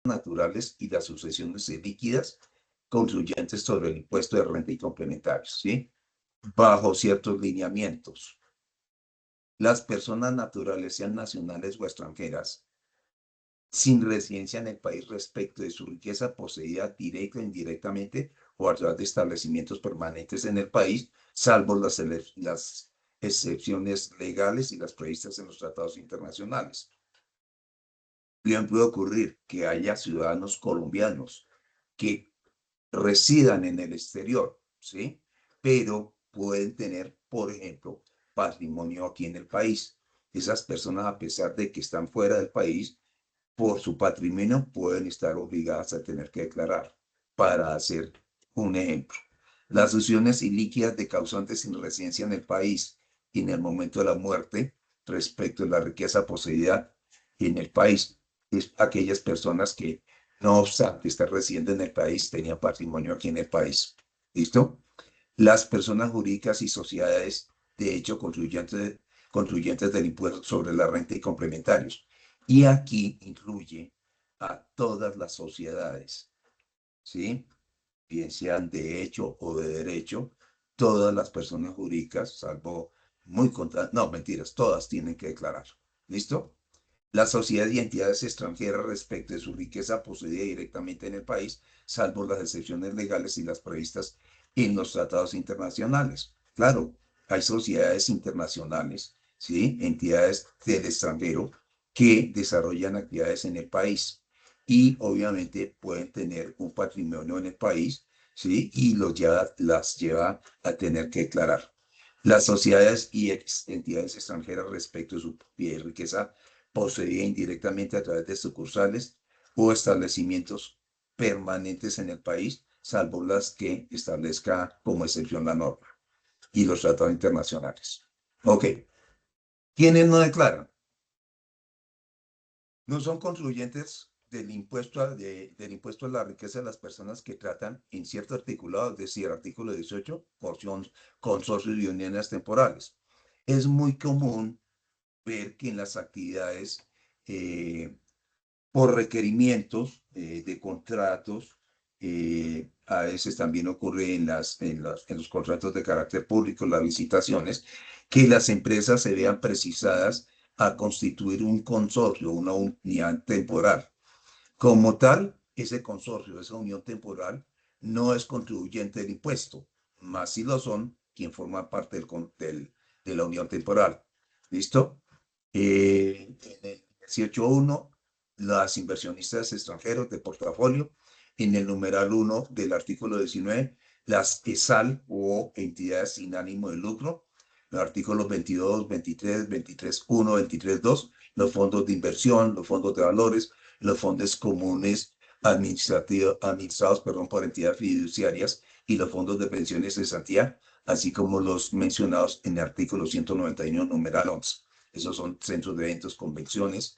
naturales y las sucesiones líquidas contribuyentes sobre el impuesto de renta y complementarios, ¿sí? Bajo ciertos lineamientos. Las personas naturales, sean nacionales o extranjeras, sin residencia en el país respecto de su riqueza poseída directa o indirectamente o a través de establecimientos permanentes en el país, salvo las excepciones legales y las previstas en los tratados internacionales. Bien puede ocurrir que haya ciudadanos colombianos que residan en el exterior, ¿sí? Pero pueden tener, por ejemplo, patrimonio aquí en el país. Esas personas, a pesar de que están fuera del país, por su patrimonio pueden estar obligadas a tener que declarar. Para hacer un ejemplo, las sucesiones ilíquidas de causantes sin residencia en el país y en el momento de la muerte respecto de la riqueza poseída en el país, es aquellas personas que, no obstante estar residiendo en el país, tenían patrimonio aquí en el país. ¿Listo? Las personas jurídicas y sociedades, de hecho, contribuyentes del impuesto sobre la renta y complementarios. Y aquí incluye a todas las sociedades, ¿sí? Bien sean de hecho o de derecho, todas las personas jurídicas, salvo muy contadas, no, mentiras, todas tienen que declarar. ¿Listo? Las sociedades y entidades extranjeras respecto de su riqueza poseída directamente en el país, salvo las excepciones legales y las previstas en los tratados internacionales. Claro, hay sociedades internacionales, ¿sí? Entidades del extranjero que desarrollan actividades en el país y obviamente pueden tener un patrimonio en el país, ¿sí? Y las lleva a tener que declarar. Las sociedades y entidades extranjeras respecto de su riqueza poseída indirectamente a través de sucursales o establecimientos permanentes en el país, salvo las que establezca como excepción la norma y los tratados internacionales. Ok. ¿Quiénes no declaran? No son contribuyentes del impuesto a la riqueza de las personas que tratan en cierto articulado, es decir, artículo 18, porción consorcios y uniones temporales. Es muy común ver que en las actividades por requerimientos de contratos, a veces también ocurre en los contratos de carácter público, las licitaciones, que las empresas se vean precisadas a constituir un consorcio, una unidad temporal. Como tal, ese consorcio, esa unión temporal, no es contribuyente del impuesto, más si lo son quien forma parte de la unión temporal. ¿Listo? En el 18.1, las inversionistas extranjeros de portafolio. En el numeral 1 del artículo 19, las ESAL o entidades sin ánimo de lucro. Los artículos 22, 23, 23.1, 23.2, los fondos de inversión, los fondos de valores, los fondos comunes administrados por entidades fiduciarias y los fondos de pensiones de cesantía, así como los mencionados en el artículo 191, numeral 11. Esos son centros de eventos, convenciones,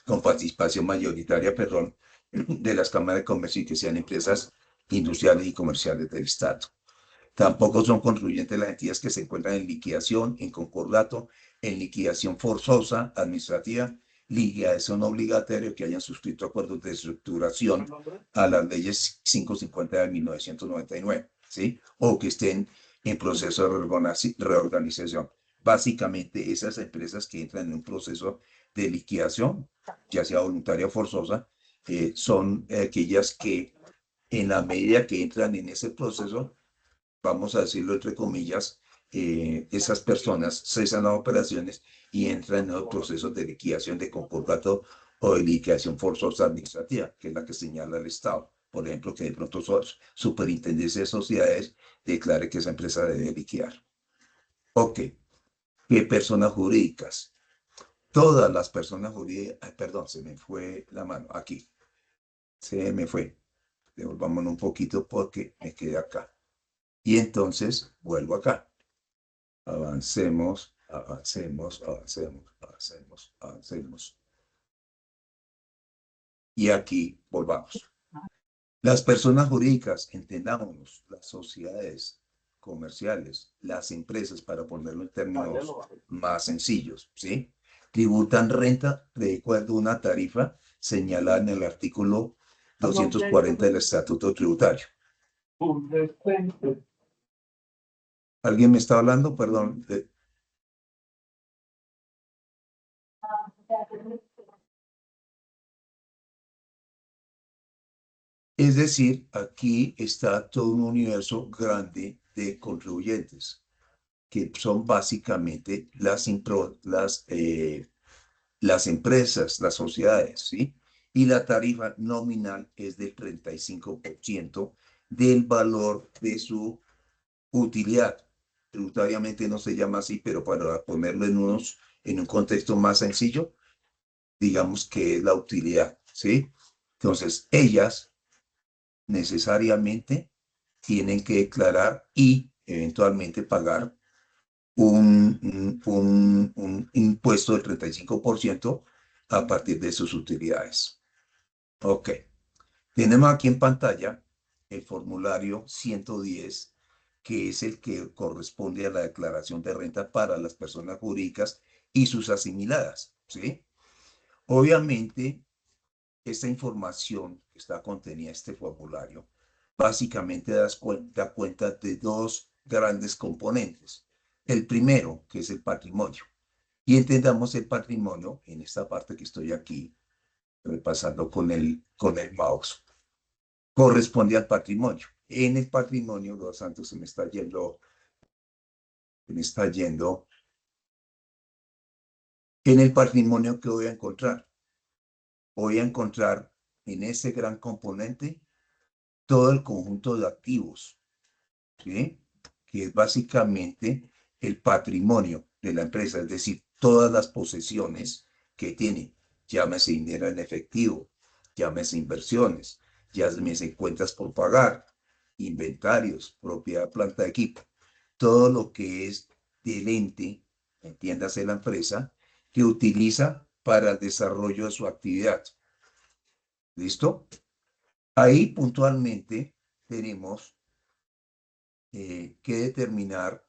con participación mayoritaria, perdón, de las cámaras de comercio y que sean empresas industriales y comerciales del Estado. Tampoco son contribuyentes las entidades que se encuentran en liquidación, en concordato, en liquidación forzosa, administrativa, liquidación obligatoria, que hayan suscrito acuerdos de estructuración a las leyes 550 de 1999, ¿sí? O que estén en proceso de reorganización. Básicamente, esas empresas que entran en un proceso de liquidación, ya sea voluntaria o forzosa, son aquellas que en la medida que entran en ese proceso, vamos a decirlo entre comillas, esas personas cesan las operaciones y entran en los procesos de liquidación de concordato o de liquidación forzosa administrativa, que es la que señala el Estado. Por ejemplo, que de pronto Superintendencia de Sociedades declare que esa empresa debe liquidar. Ok. ¿Qué personas jurídicas? Todas las personas jurídicas, perdón, se me fue la mano, aquí, se me fue. Devolvámonos un poquito porque me quedé acá. Y entonces vuelvo acá. Avancemos, avancemos, avancemos, avancemos, avancemos. Y aquí volvamos. Las personas jurídicas, entendámonos, las sociedades comerciales, las empresas, para ponerlo en términos más sencillos, ¿sí? Tributan renta de acuerdo a una tarifa señalada en el artículo 240 del Estatuto Tributario. ¿Alguien me está hablando? Perdón. Es decir, aquí está todo un universo grande de contribuyentes, que son básicamente las empresas, las sociedades, ¿sí? Y la tarifa nominal es del 35% del valor de su utilidad. Tributariamente no se llama así, pero para ponerlo en un contexto más sencillo, digamos que es la utilidad, ¿sí? Entonces, ellas necesariamente tienen que declarar y eventualmente pagar un impuesto del 35% a partir de sus utilidades. Ok. Tenemos aquí en pantalla el formulario 110, que es el que corresponde a la declaración de renta para las personas jurídicas y sus asimiladas, ¿sí? Obviamente, esta información que está contenida en este formulario básicamente da cuenta de dos grandes componentes. El primero, que es el patrimonio. Y entendamos el patrimonio en esta parte que estoy aquí repasando con el mouse. Corresponde al patrimonio. En el patrimonio, los santos, se me está yendo. En el patrimonio, ¿qué voy a encontrar? Voy a encontrar en ese gran componente todo el conjunto de activos, ¿sí? Que es básicamente el patrimonio de la empresa, es decir, todas las posesiones que tiene, llámese dinero en efectivo, llámese inversiones, llámese cuentas por pagar, inventarios, propiedad, planta de equipo, todo lo que es del ente, entiéndase la empresa, que utiliza para el desarrollo de su actividad. ¿Listo? Ahí puntualmente tenemos que determinar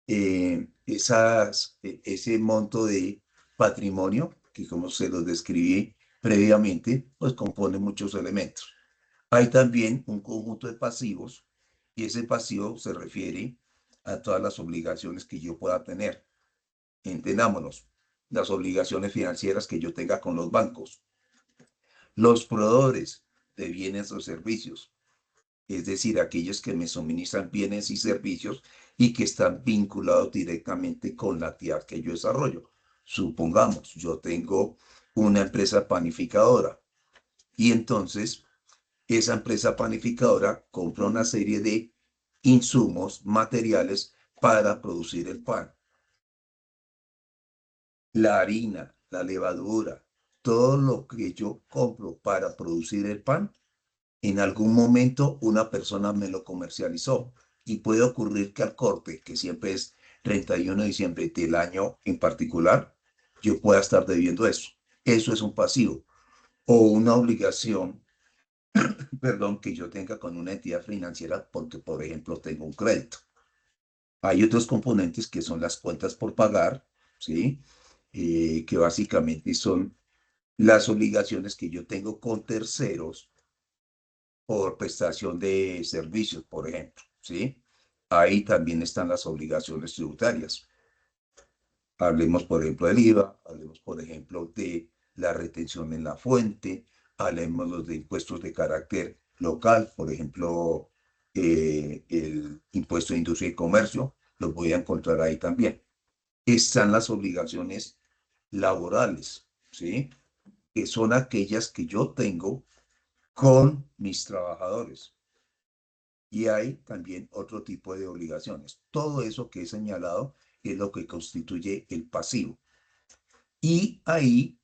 ese monto de patrimonio, que como se los describí previamente, pues compone muchos elementos. Hay también un conjunto de pasivos, y ese pasivo se refiere a todas las obligaciones que yo pueda tener. Entendámonos, las obligaciones financieras que yo tenga con los bancos, los proveedores de bienes o servicios, es decir, aquellos que me suministran bienes y servicios y que están vinculados directamente con la actividad que yo desarrollo. Supongamos, yo tengo una empresa panificadora y entonces esa empresa panificadora compra una serie de insumos, materiales para producir el pan. La harina, la levadura, todo lo que yo compro para producir el pan, en algún momento una persona me lo comercializó y puede ocurrir que al corte, que siempre es 31 de diciembre del año en particular, yo pueda estar debiendo eso. Eso es un pasivo o una obligación, perdón, que yo tenga con una entidad financiera porque, por ejemplo, tengo un crédito. Hay otros componentes que son las cuentas por pagar, ¿sí? Que básicamente son las obligaciones que yo tengo con terceros por prestación de servicios, por ejemplo, ¿sí? Ahí también están las obligaciones tributarias. Hablemos, por ejemplo, del IVA, hablemos, por ejemplo, de la retención en la fuente, hablemos de impuestos de carácter local, por ejemplo, el impuesto de industria y comercio, los voy a encontrar ahí también. Están las obligaciones laborales, ¿sí? Que son aquellas que yo tengo con mis trabajadores. Y hay también otro tipo de obligaciones. Todo eso que he señalado es lo que constituye el pasivo. Y ahí,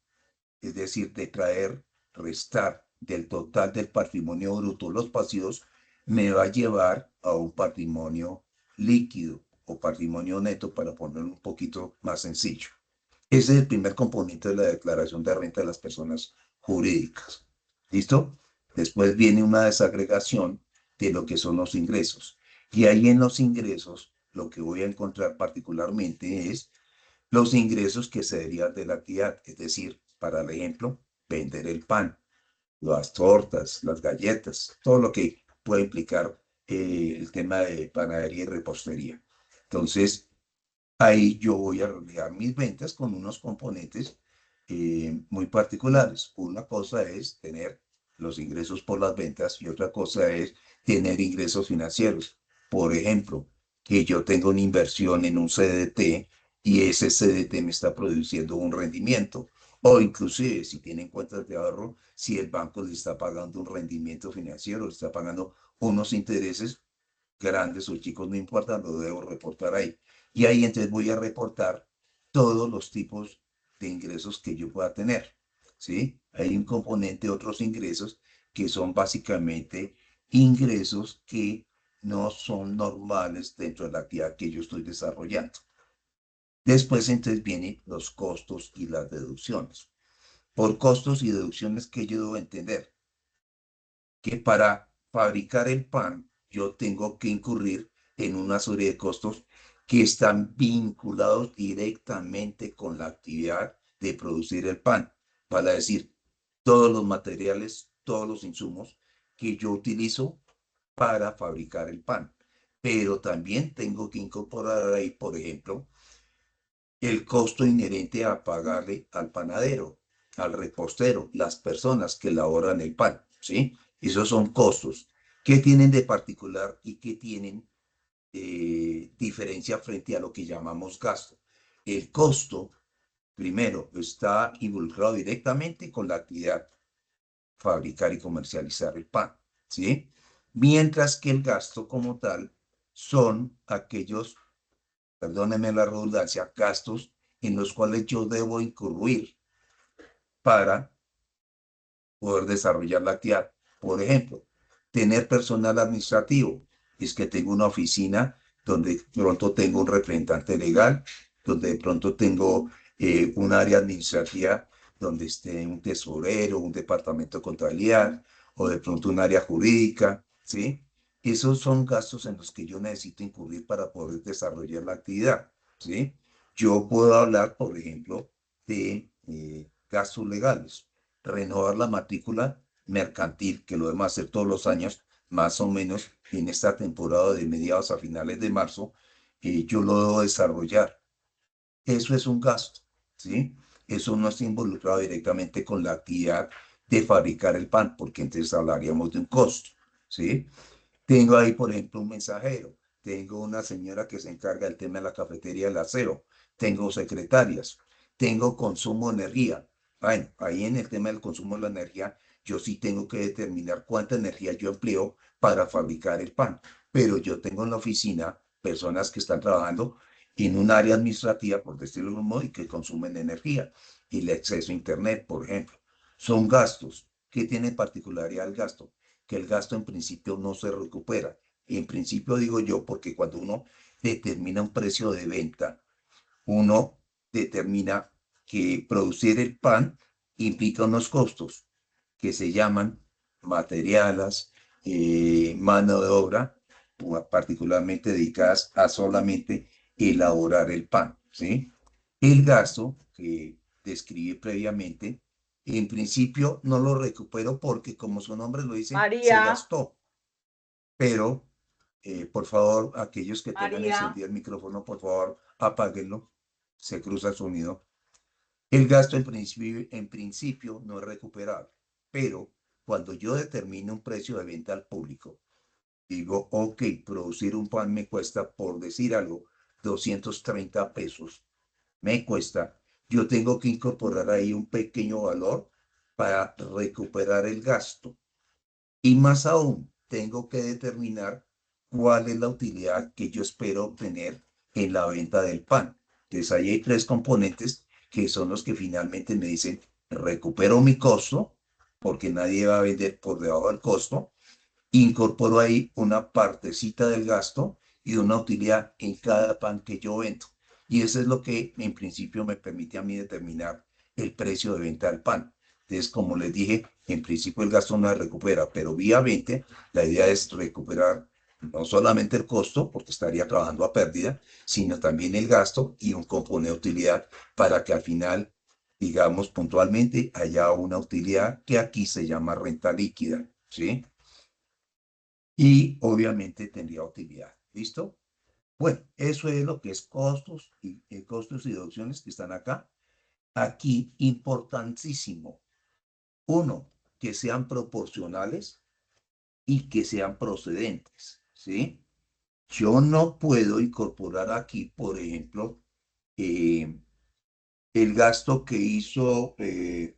es decir, de traer, restar del total del patrimonio bruto los pasivos, me va a llevar a un patrimonio líquido o patrimonio neto, para ponerlo un poquito más sencillo. Ese es el primer componente de la declaración de renta de las personas jurídicas. ¿Listo? Después viene una desagregación de lo que son los ingresos. Y ahí en los ingresos, lo que voy a encontrar particularmente es los ingresos que se derivan de la actividad. Es decir, para el ejemplo, vender el pan, las tortas, las galletas, todo lo que puede implicar el tema de panadería y repostería. Entonces, ahí yo voy a realizar mis ventas con unos componentes muy particulares. Una cosa es tener los ingresos por las ventas y otra cosa es tener ingresos financieros. Por ejemplo, que yo tengo una inversión en un CDT y ese CDT me está produciendo un rendimiento. O inclusive si tienen cuentas de ahorro, si el banco le está pagando un rendimiento financiero, le está pagando unos intereses grandes o chicos, no importa, lo debo reportar ahí. Y ahí entonces voy a reportar todos los tipos de ingresos que yo pueda tener, ¿sí? Hay un componente, otros ingresos, que son básicamente ingresos que no son normales dentro de la actividad que yo estoy desarrollando. Después entonces vienen los costos y las deducciones. Por costos y deducciones que yo debo entender que para fabricar el pan yo tengo que incurrir en una serie de costos que están vinculados directamente con la actividad de producir el pan. Para decir, todos los materiales, todos los insumos que yo utilizo para fabricar el pan. Pero también tengo que incorporar ahí, por ejemplo, el costo inherente a pagarle al panadero, al repostero, las personas que elaboran el pan, ¿sí? Esos son costos. ¿Qué tienen de particular y qué tienen diferencia frente a lo que llamamos gasto? El costo, primero, está involucrado directamente con la actividad fabricar y comercializar el pan, ¿sí? Mientras que el gasto como tal son aquellos, perdónenme la redundancia, gastos en los cuales yo debo incurrir para poder desarrollar la actividad. Por ejemplo, tener personal administrativo. Es que tengo una oficina donde de pronto tengo un representante legal, donde de pronto tengo un área administrativa donde esté un tesorero, un departamento de contabilidad o de pronto un área jurídica, ¿sí? Esos son gastos en los que yo necesito incurrir para poder desarrollar la actividad, ¿sí? Yo puedo hablar, por ejemplo, de gastos legales, renovar la matrícula mercantil, que lo debemos hacer todos los años, más o menos en esta temporada de mediados a finales de marzo, yo lo debo desarrollar. Eso es un gasto, ¿sí? Eso no está involucrado directamente con la actividad de fabricar el pan, porque entonces hablaríamos de un costo, ¿sí? Tengo ahí, por ejemplo, un mensajero. Tengo una señora que se encarga del tema de la cafetería del aseo. Tengo secretarias. Tengo consumo de energía. Bueno, ahí en el tema del consumo de la energía, yo sí tengo que determinar cuánta energía yo empleo para fabricar el pan. Pero yo tengo en la oficina personas que están trabajando en un área administrativa, por decirlo de algún modo, y que consumen energía. Y el acceso a Internet, por ejemplo. Son gastos. ¿Qué tiene particularidad el gasto? Que el gasto en principio no se recupera. En principio digo yo, porque cuando uno determina un precio de venta, uno determina que producir el pan implica unos costos que se llaman materiales, mano de obra, particularmente dedicadas a solamente elaborar el pan, ¿sí? El gasto que describí previamente, en principio no lo recupero porque, como su nombre lo dice, se María, gastó. Pero, por favor, aquellos que tengan María, encendido el micrófono, por favor, apáguenlo. Se cruza el sonido. El gasto en principio no es recuperable, pero cuando yo determino un precio de venta al público, digo, ok, producir un pan me cuesta, por decir algo, 230 pesos, me cuesta, yo tengo que incorporar ahí un pequeño valor para recuperar el gasto. Y más aún, tengo que determinar cuál es la utilidad que yo espero obtener en la venta del pan. Entonces, ahí hay tres componentes que son los que finalmente me dicen, recupero mi costo, porque nadie va a vender por debajo del costo, incorporo ahí una partecita del gasto y una utilidad en cada pan que yo vendo. Y eso es lo que en principio me permite a mí determinar el precio de venta del pan. Entonces, como les dije, en principio el gasto no se recupera, pero vía 20, la idea es recuperar no solamente el costo, porque estaría trabajando a pérdida, sino también el gasto y un componente de utilidad para que al final digamos puntualmente, haya una utilidad que aquí se llama renta líquida, ¿sí? Y obviamente tendría utilidad, ¿listo? Bueno, eso es lo que es costos y deducciones que están acá. Aquí, importantísimo. Uno, que sean proporcionales y que sean procedentes, ¿sí? Yo no puedo incorporar aquí, por ejemplo, eh, el gasto que hizo el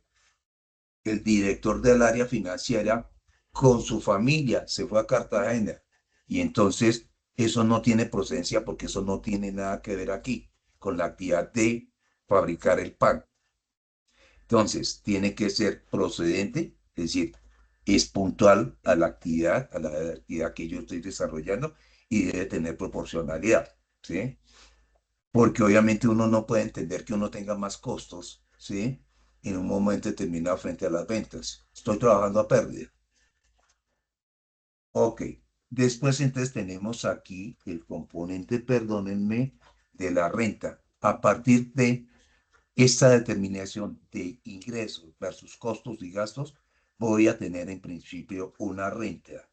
director del área financiera con su familia, se fue a Cartagena. Y entonces eso no tiene procedencia porque eso no tiene nada que ver aquí con la actividad de fabricar el pan. Entonces, tiene que ser procedente, es decir, es puntual a la actividad que yo estoy desarrollando y debe tener proporcionalidad, ¿sí? Porque obviamente uno no puede entender que uno tenga más costos, ¿sí? En un momento determinado frente a las ventas. Estoy trabajando a pérdida. Ok. Después entonces tenemos aquí el componente, perdónenme, de la renta. A partir de esta determinación de ingresos versus costos y gastos, voy a tener en principio una renta.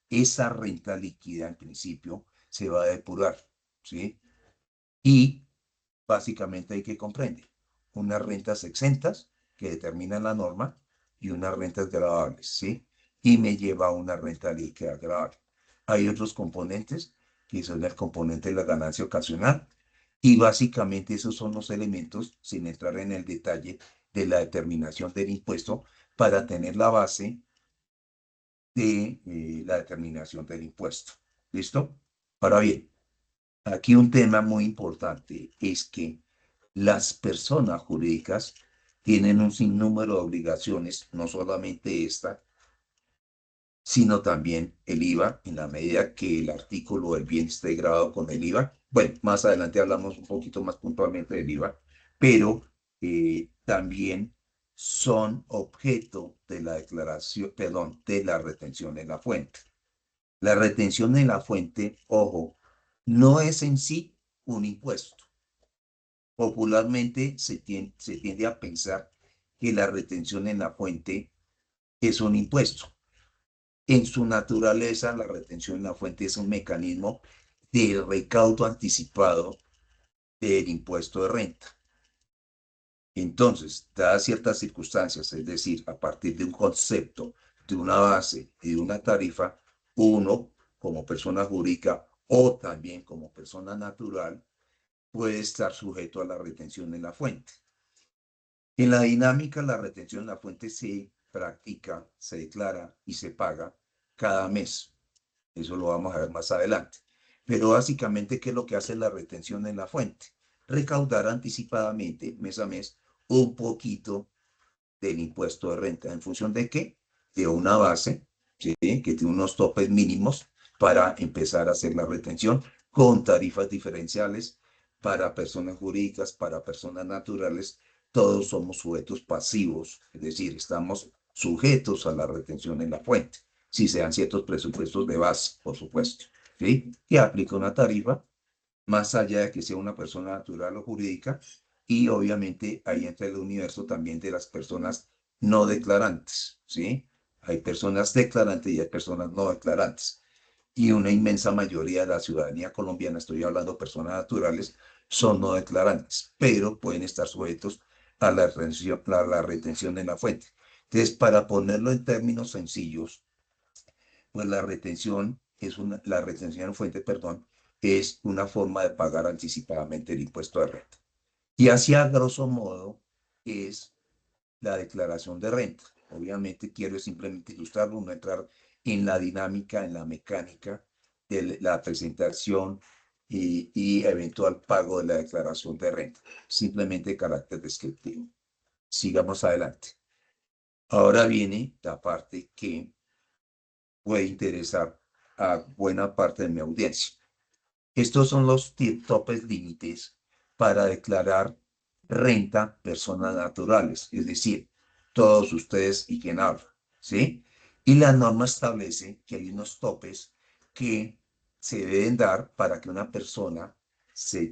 Esa renta líquida en principio se va a depurar, ¿sí? Y básicamente hay que comprender unas rentas exentas que determinan la norma y unas rentas gravables, ¿sí? Y me lleva a una renta líquida gravable. Hay otros componentes que son el componente de la ganancia ocasional y básicamente esos son los elementos, sin entrar en el detalle de la determinación del impuesto, para tener la base de la determinación del impuesto. ¿Listo? Ahora bien, aquí un tema muy importante es que las personas jurídicas tienen un sinnúmero de obligaciones, no solamente esta, sino también el IVA, en la medida que el artículo del bien esté grabado con el IVA. Bueno, más adelante hablamos un poquito más puntualmente del IVA, pero también son objeto de la declaración, perdón, de la retención en la fuente. La retención en la fuente, ojo, no es en sí un impuesto. Popularmente se tiende a pensar que la retención en la fuente es un impuesto. En su naturaleza, la retención en la fuente es un mecanismo de recaudo anticipado del impuesto de renta. Entonces, dadas ciertas circunstancias, es decir, a partir de un concepto, de una base y de una tarifa, uno, como persona jurídica o también como persona natural, puede estar sujeto a la retención en la fuente. En la dinámica, la retención en la fuente se practica, se declara y se paga cada mes. Eso lo vamos a ver más adelante. Pero básicamente, ¿qué es lo que hace la retención en la fuente? Recaudar anticipadamente, mes a mes, un poquito del impuesto de renta. ¿En función de qué? De una base, ¿sí? Que tiene unos topes mínimos para empezar a hacer la retención con tarifas diferenciales para personas jurídicas, para personas naturales. Todos somos sujetos pasivos, es decir, estamos sujetos a la retención en la fuente, si sean ciertos presupuestos de base, por supuesto, ¿sí? Que aplica una tarifa más allá de que sea una persona natural o jurídica, y obviamente ahí entra el universo también de las personas no declarantes, ¿sí? Hay personas declarantes y hay personas no declarantes. Y una inmensa mayoría de la ciudadanía colombiana, estoy hablando de personas naturales, son no declarantes, pero pueden estar sujetos a la retención en la fuente. Entonces, para ponerlo en términos sencillos, pues la retención en fuente, perdón, es una forma de pagar anticipadamente el impuesto de renta. Y así a grosso modo es la declaración de renta. Obviamente quiero simplemente ilustrarlo, no entrar en la dinámica, en la mecánica de la presentación y eventual pago de la declaración de renta. Simplemente carácter descriptivo. Sigamos adelante. Ahora viene la parte que puede interesar a buena parte de mi audiencia. Estos son los topes límites para declarar renta personas naturales, es decir, todos ustedes y quien habla, ¿sí? Y la norma establece que hay unos topes que se deben dar para que una persona se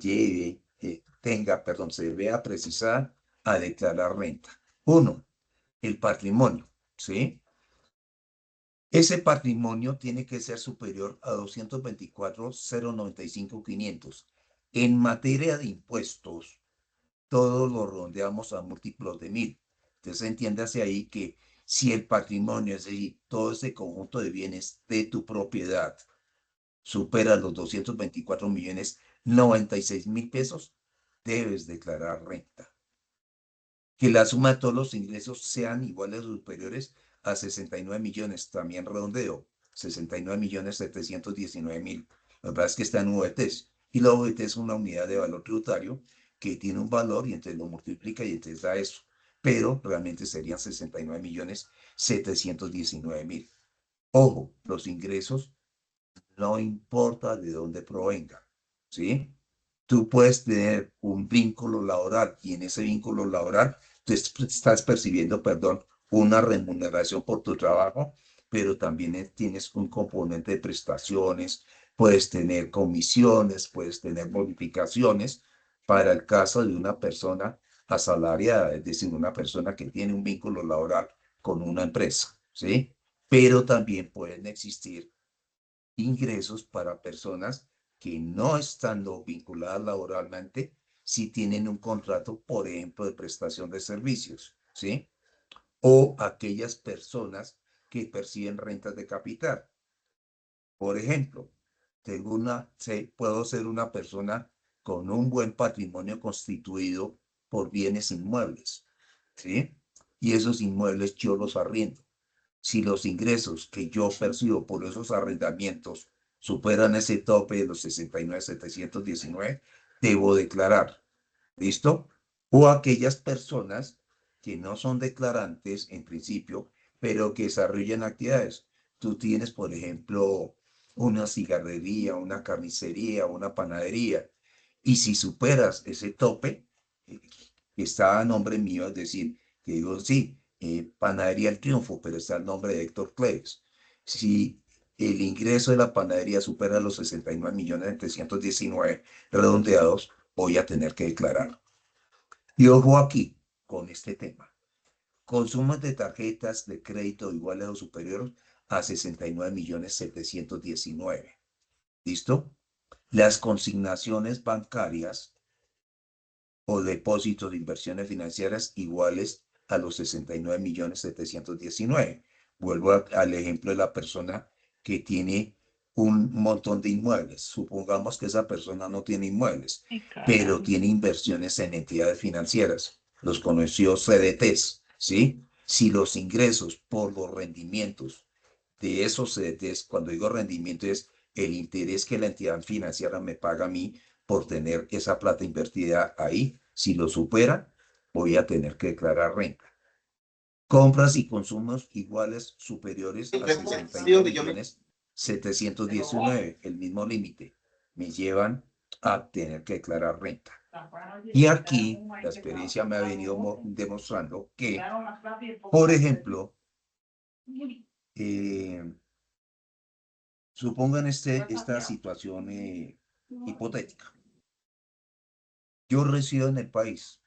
vea precisada a declarar renta. Uno, el patrimonio, ¿sí? Ese patrimonio tiene que ser superior a 224.095.500. En materia de impuestos, todos lo rondeamos a múltiplos de 1000. Entonces entiéndase ahí que si el patrimonio, es decir, todo ese conjunto de bienes de tu propiedad supera los 224.096.000 pesos, debes declarar renta. Que la suma de todos los ingresos sean iguales o superiores a 69 millones, también redondeo, 69.719.000. La verdad es que está en VTs, y la VT es una unidad de valor tributario que tiene un valor y entonces lo multiplica y entonces da eso, pero realmente serían 69.719.000. Ojo, los ingresos no importa de dónde provengan, ¿sí? Tú puedes tener un vínculo laboral y en ese vínculo laboral tú estás percibiendo, perdón, una remuneración por tu trabajo, pero también tienes un componente de prestaciones, puedes tener comisiones, puedes tener bonificaciones para el caso de una persona asalariada, es decir, una persona que tiene un vínculo laboral con una empresa, ¿sí? Pero también pueden existir ingresos para personas que no estando vinculadas laboralmente, si tienen un contrato, por ejemplo, de prestación de servicios, ¿sí? O aquellas personas que perciben rentas de capital. Por ejemplo, puedo ser una persona con un buen patrimonio constituido por bienes inmuebles, ¿sí? Y esos inmuebles yo los arriendo. Si los ingresos que yo percibo por esos arrendamientos superan ese tope de los 69.719, debo declarar. ¿Listo? O aquellas personas que no son declarantes en principio, pero que desarrollan actividades. Tú tienes, por ejemplo, una cigarrería, una carnicería, una panadería, y si superas ese tope, eh, que está a nombre mío, es decir, que digo, sí, Panadería El Triunfo, pero está el nombre de Héctor Cleves. Si el ingreso de la panadería supera los 69.719.000 redondeados, voy a tener que declarar. Y ojo aquí con este tema. Consumos de tarjetas de crédito iguales o superiores a 69.719.000. ¿Listo? Las consignaciones bancarias o depósitos de inversiones financieras iguales a los 69.719.000. Vuelvo al ejemplo de la persona que tiene un montón de inmuebles. Supongamos que esa persona no tiene inmuebles, pero tiene inversiones en entidades financieras, los conocidos CDTs, ¿sí? Si los ingresos por los rendimientos de esos CDTs, cuando digo rendimiento es el interés que la entidad financiera me paga a mí por tener esa plata invertida ahí. Si lo supera, voy a tener que declarar renta. Compras y consumos iguales superiores a 69.719.000, el mismo límite, me llevan a tener que declarar renta. Y aquí la experiencia me ha venido demostrando que, por ejemplo, supongan esta situación hipotética. Yo resido en el país.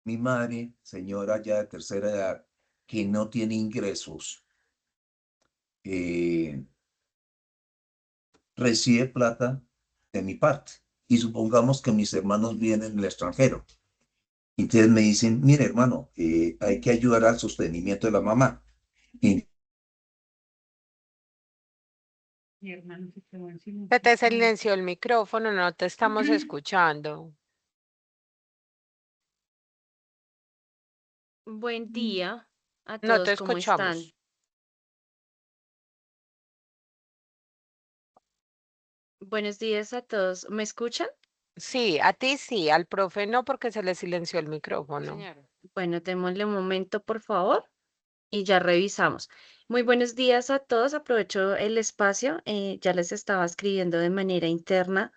Mi madre, señora ya de tercera edad, que no tiene ingresos, eh, recibe plata de mi parte. Y supongamos que mis hermanos vienen en el extranjero. Entonces me dicen, mire hermano, hay que ayudar al sostenimiento de la mamá. Y Se te silenció el micrófono, no te estamos escuchando. Buen día a No te todos, ¿cómo están? escuchamos. Buenos días a todos, ¿me escuchan? Sí, a ti sí, al profe no porque se le silenció el micrófono. Bueno, démosle un momento, por favor, y ya revisamos. Muy buenos días a todos, aprovecho el espacio, ya les estaba escribiendo de manera interna.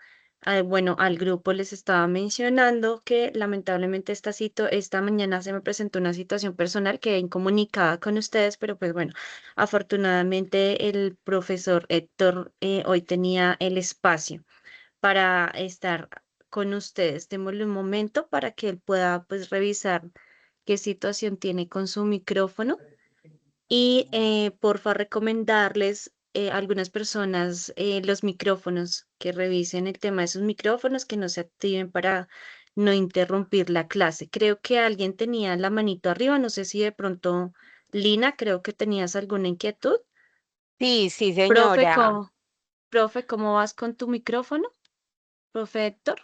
Bueno, al grupo les estaba mencionando que lamentablemente esta mañana se me presentó una situación personal que incomunicada con ustedes, pero pues bueno, afortunadamente el profesor Héctor hoy tenía el espacio para estar con ustedes. Démosle un momento para que él pueda pues revisar qué situación tiene con su micrófono y porfa recomendarles algunas personas los micrófonos, que revisen el tema de sus micrófonos, que no se activen para no interrumpir la clase. Creo que alguien tenía la manito arriba, no sé si de pronto, Lina, creo que tenías alguna inquietud. Sí, sí, Profe, señora. profe, ¿cómo vas con tu micrófono? Profe Héctor.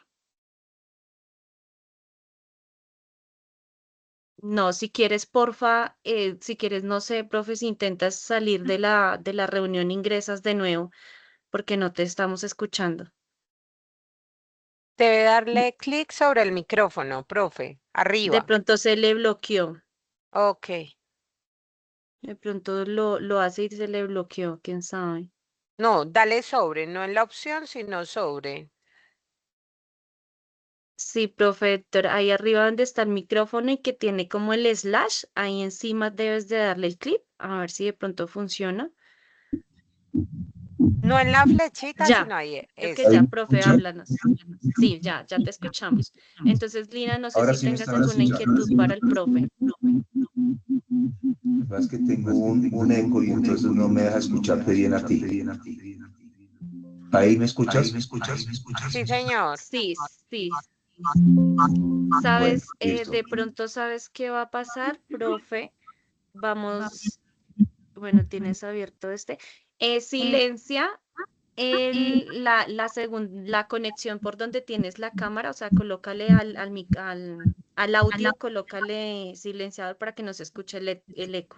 No, si quieres, porfa, si quieres, no sé, profe, si intentas salir de la reunión, ingresas de nuevo, porque no te estamos escuchando. Debe darle clic sobre el micrófono, profe, De arriba. pronto se le bloqueó. Ok. De pronto lo hace y se le bloqueó, quién sabe. No, dale sobre, no en la opción, sino sobre. Sí, profe Héctor, ahí arriba donde está el micrófono y que tiene como el slash, ahí encima debes de darle el clic, a ver si de pronto funciona. No en la flechita, Ya, sino ahí. creo que Eso. ¿Ahí ya, me profe, escuchan? háblanos. Sí, ya te escuchamos. Entonces, Lina, no sé Ahora si sí me tengas están alguna escuchando. inquietud para el profe. Lo que pasa es que tengo un eco y entonces no me deja escucharte bien a ti. ¿Ahí me escuchas? Sí, señor. Sí, sí. Bueno, ¿Sabes? listo. De pronto, ¿sabes qué va a pasar, profe? Vamos, bueno, tienes abierto este. Silencia la conexión por donde tienes la cámara, o sea, colócale al audio, colócale silenciador para que no se escuche el eco.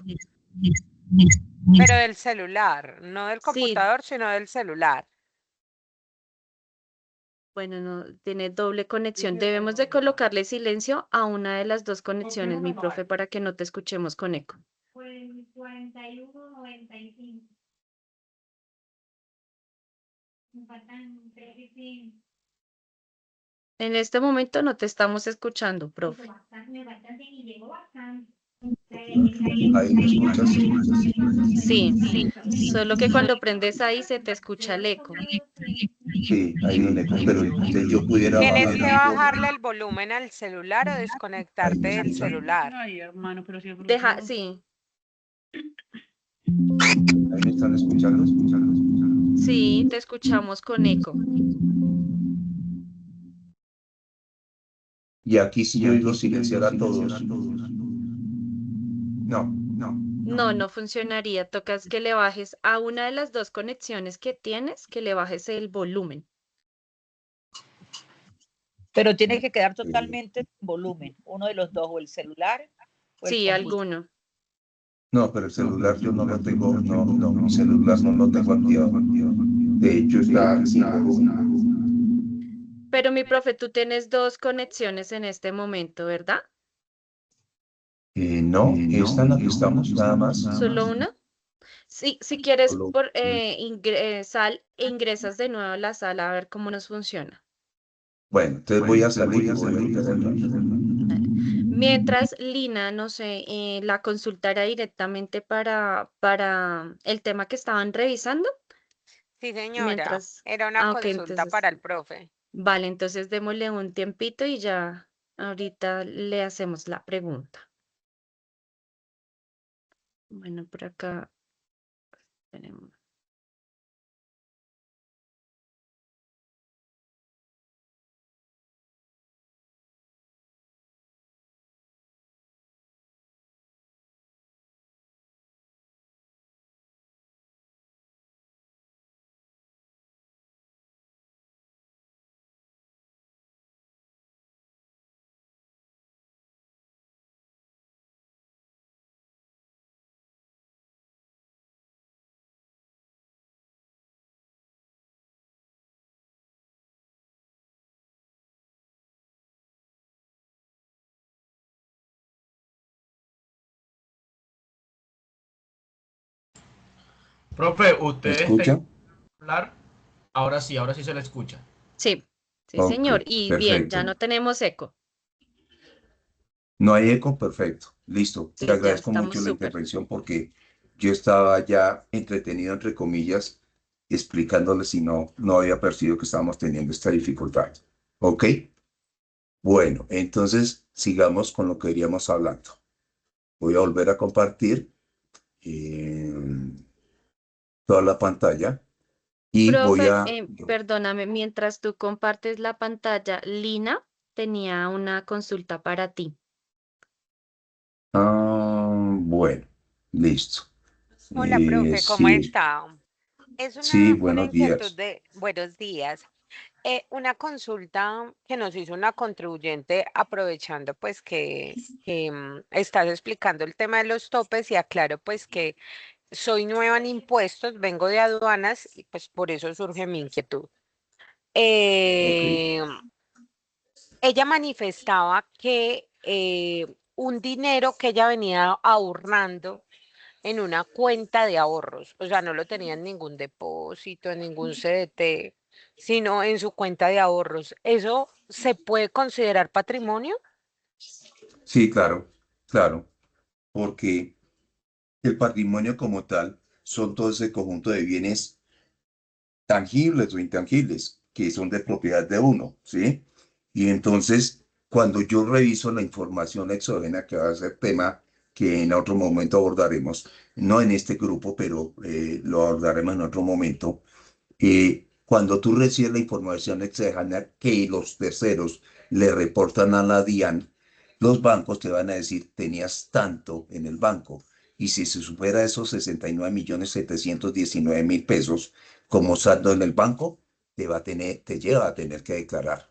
Pero del celular, no del Sí, computador, sino del celular. bueno, no, tiene doble conexión. Debemos de colocarle silencio a una de las dos conexiones, mi profe, para que no te escuchemos con eco. En este momento no te estamos escuchando, profe. ¿Ahí me escuchas? Sí, solo que cuando prendes ahí se te escucha el eco. Sí, hay un eco, pero entonces yo pudiera Tienes bajar que algo. bajarle el volumen al celular o Ahí me desconectarte del escuchan. celular. Ay, hermano, pero si el Deja, Bluetooth. sí, ¿Ahí me están escuchando? sí, te escuchamos con eco. Y aquí sí yo digo silenciar a todos. No, No, no funcionaría. Tocas que le bajes a una de las dos conexiones que tienes, que le bajes el volumen. Pero tiene que quedar eh, totalmente en volumen, uno de los dos, o el celular o el Sí, computador. alguno. no, pero el celular yo no lo tengo, no, no, mi celular no lo tengo activado. De hecho está sin volumen. Pero mi profe, tú tienes dos conexiones en este momento, ¿verdad? No, esta en la que estamos, nada más. ¿Solo una? Sí, si quieres, Solo- sal e ingresas de nuevo a la sala a ver cómo nos funciona. Bueno, entonces voy a salir y voy a entrar. Dale. Mientras Lina, no sé, la consultara directamente para el tema que estaban revisando. Sí, señora. Mientras, Era una ok, consulta entonces, para el profe. vale, entonces démosle un tiempito y ya ahorita le hacemos la pregunta. Bueno, por acá tenemos. Profe, ¿Me ¿usted está escucha? hablar? Ahora sí se le escucha. Sí, sí, Ok, señor. Y bien, ya perfecto. no tenemos eco. No hay eco, perfecto. Listo. Te Sí, ya agradezco estamos mucho la súper. intervención porque yo estaba ya entretenido, entre comillas, explicándoles y no había percibido que estábamos teniendo esta dificultad. ¿Ok? Bueno, entonces sigamos con lo que iríamos hablando. Voy a volver a compartir eh, toda la pantalla y voy Profe, a... perdóname, mientras tú compartes la pantalla, Lina tenía una consulta para ti. Bueno, listo. Hola, profe, ¿cómo Sí, está? Es sí, una buenos inquietud días. de buenos días. Una consulta que nos hizo una contribuyente aprovechando pues que estás explicando el tema de los topes y aclaro pues que soy nueva en impuestos, vengo de aduanas y pues por eso surge mi inquietud. Ok, Eh, Ella manifestaba que un dinero que ella venía ahorrando en una cuenta de ahorros, o sea, no lo tenía en ningún depósito, en ningún CDT, sino en su cuenta de ahorros. ¿Eso se puede considerar patrimonio? sí, claro, claro, porque el patrimonio como tal son todo ese conjunto de bienes tangibles o intangibles que son de propiedad de uno, ¿sí? Y entonces, cuando yo reviso la información exógena, que va a ser tema que en otro momento abordaremos, no en este grupo, pero lo abordaremos en otro momento, cuando tú recibes la información exógena que los terceros le reportan a la DIAN, los bancos te van a decir, tenías tanto en el banco. Y si se supera esos 69.719.000 pesos como saldo en el banco, te lleva a tener que declarar.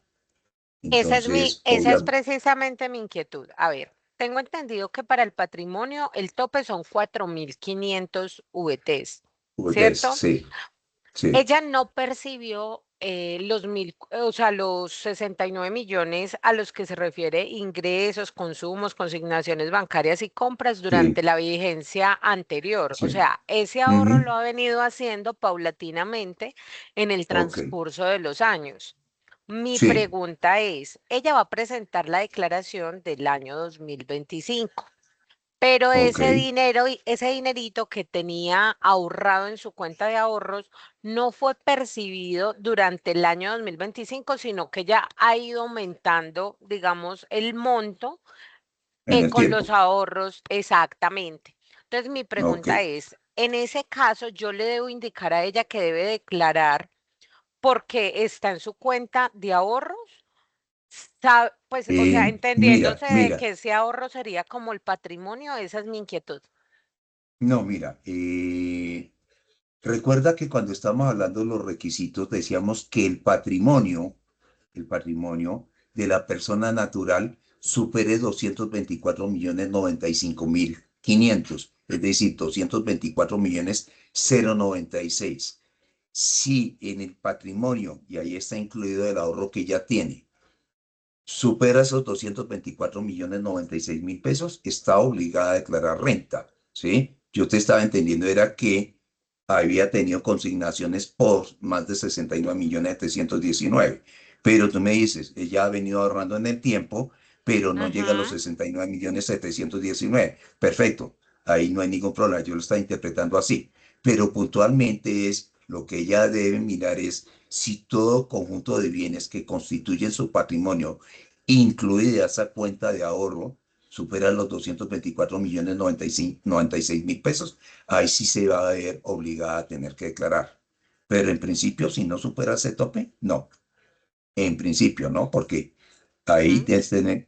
Entonces, Esa es precisamente mi inquietud. A ver, tengo entendido que para el patrimonio el tope son 4.500 VTs, obviamente, ¿cierto? sí, sí, Ella no percibió o sea, los 69 millones a los que se refiere ingresos, consumos, consignaciones bancarias y compras durante sí, la vigencia anterior. O sí. sea, ese ahorro Ujú. lo ha venido haciendo paulatinamente en el Ok, transcurso de los años. Mi sí, pregunta es, ella va a presentar la declaración del año 2025. Pero ok, ese dinero, ese dinerito que tenía ahorrado en su cuenta de ahorros no fue percibido durante el año 2025, sino que ya ha ido aumentando, digamos, el monto en el con los tiempo. ahorros exactamente. Entonces, mi Ok. pregunta es, en ese caso, yo le debo indicar a ella que debe declarar porque está en su cuenta de ahorros. Pues, o sea, Mira, entendiéndose de mira, que ese ahorro sería como el patrimonio, esa es mi inquietud. no, mira, recuerda que cuando estábamos hablando de los requisitos decíamos que el patrimonio de la persona natural supere 224.095.500, es decir, 224.096. Si en el patrimonio, y ahí está incluido el ahorro que ya tiene, supera esos 224.096.000 pesos, está obligada a declarar renta, ¿sí? Yo te estaba entendiendo era que había tenido consignaciones por más de 69.719.000, pero tú me dices, ella ha venido ahorrando en el tiempo, pero no llega a los Ujú. 69.719.000. Perfecto, ahí no hay ningún problema, yo lo estaba interpretando así, pero puntualmente es lo que ella debe mirar es si todo conjunto de bienes que constituyen su patrimonio, incluida esa cuenta de ahorro, supera los 224.096.000 pesos, ahí sí se va a ver obligada a tener que declarar. Pero en principio, si no supera ese tope, no. En principio, ¿no? Porque ahí Ujú. tienes que tener,